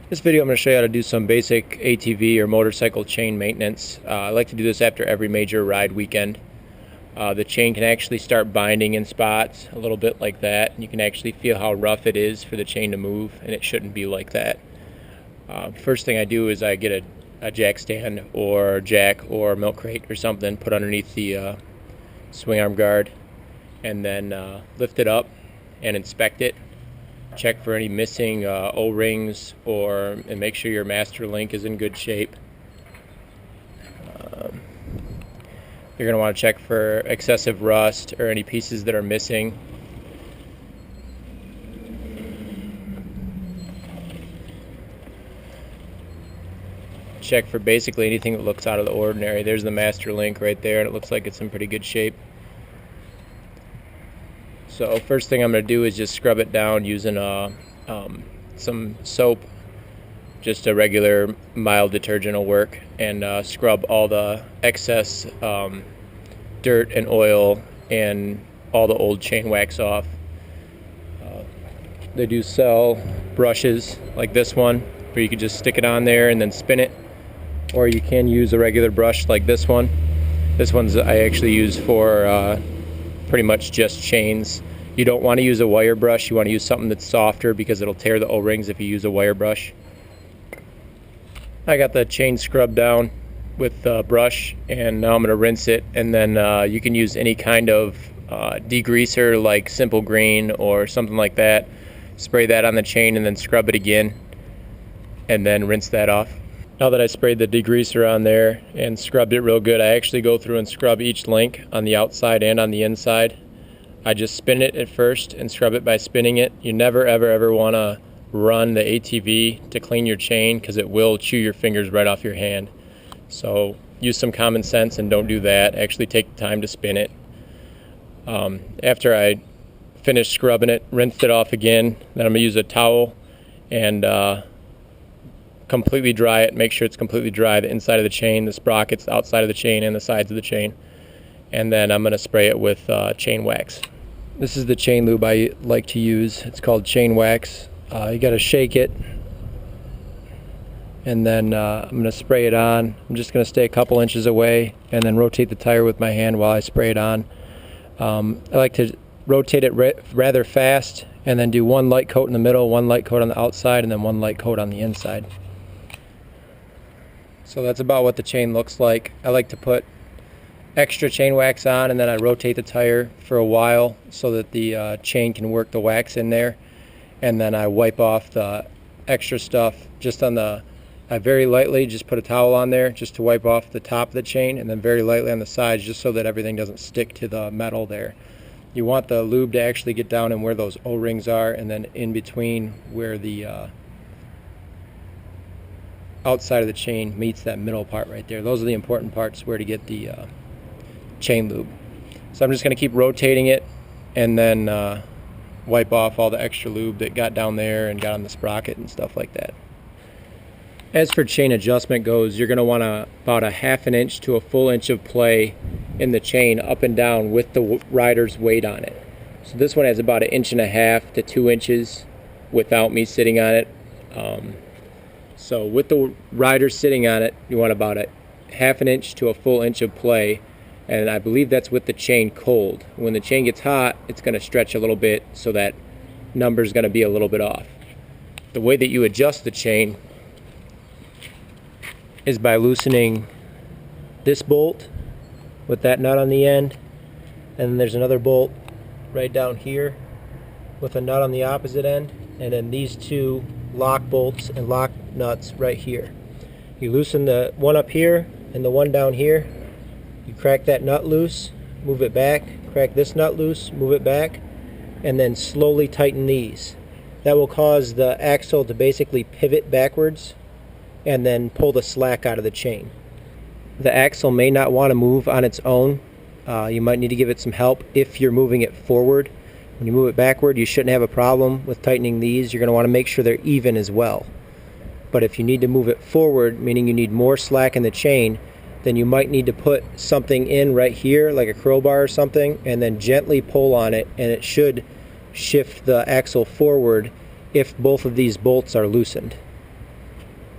This video I'm going to show you how to do some basic ATV or motorcycle chain maintenance. I like to do this after every major ride weekend. The chain can actually start binding in spots a little bit like that, and you can actually feel how rough it is for the chain to move, and it shouldn't be like that. First thing I do is I get a jack stand or jack or milk crate or something, put underneath the swing arm guard, and then lift it up and inspect it. Check for any missing O-rings and make sure your master link is in good shape. You're going to want to check for excessive rust or any pieces that are missing. Check for basically anything that looks out of the ordinary. There's the master link right there, and it looks like it's in pretty good shape. So first thing I'm going to do is just scrub it down using some soap. Just a regular mild detergent will work, and scrub all the excess dirt and oil and all the old chain wax off. They do sell brushes like this one where you can just stick it on there and then spin it, or you can use a regular brush like this one. This one's I actually use for pretty much just chains. You don't want to use a wire brush. You want to use something that's softer because it'll tear the O-rings if you use a wire brush. I got the chain scrubbed down with the brush, and now I'm going to rinse it, and then you can use any kind of degreaser like Simple Green or something like that. Spray that on the chain and then scrub it again, and then rinse that off. Now that I sprayed the degreaser on there and scrubbed it real good, I actually go through and scrub each link on the outside and on the inside. I just spin it at first and scrub it by spinning it. You never ever want to run the ATV to clean your chain because it will chew your fingers right off your hand. So use some common sense and don't do that. Actually take the time to spin it. After I finish scrubbing it, rinsed it off again, then I'm going to use a towel and completely dry it. Make sure it's completely dry, the inside of the chain, the sprockets, the outside of the chain, and the sides of the chain. And then I'm going to spray it with chain wax. This is the chain lube I like to use. It's called chain wax. You got to shake it, and then I'm going to spray it on. I'm just going to stay a couple inches away and then rotate the tire with my hand while I spray it on. I like to rotate it rather fast and then do one light coat in the middle, one light coat on the outside, and then one light coat on the inside. So that's about what the chain looks like. I like to put extra chain wax on, and then I rotate the tire for a while so that the chain can work the wax in there, and then I wipe off the extra stuff just on I very lightly just put a towel on there just to wipe off the top of the chain, and then very lightly on the sides just so that everything doesn't stick to the metal there. You want the lube to actually get down in where those O-rings are, and then in between where the outside of the chain meets that middle part right there. Those are the important parts where to get the chain lube. So I'm just going to keep rotating it and then wipe off all the extra lube that got down there and got on the sprocket and stuff like that. As for chain adjustment goes, you're going to want about a half an inch to a full inch of play in the chain up and down with the rider's weight on it. So this one has about 1.5 to 2 inches without me sitting on it. So with the rider sitting on it, you want about a half an inch to a full inch of play, and I believe that's with the chain cold. When the chain gets hot, it's going to stretch a little bit, so that number is going to be a little bit off. The way that you adjust the chain is by loosening this bolt with that nut on the end, and then there's another bolt right down here with a nut on the opposite end, and then these two lock bolts and lock nuts right here. You loosen the one up here and the one down here. You crack that nut loose, move it back, crack this nut loose, move it back, and then slowly tighten these. That will cause the axle to basically pivot backwards and then pull the slack out of the chain. The axle may not want to move on its own. You might need to give it some help if you're moving it forward. When you move it backward, you shouldn't have a problem with tightening these. You're going to want to make sure they're even as well. But if you need to move it forward, meaning you need more slack in the chain, then you might need to put something in right here, like a crowbar or something, and then gently pull on it, and it should shift the axle forward if both of these bolts are loosened.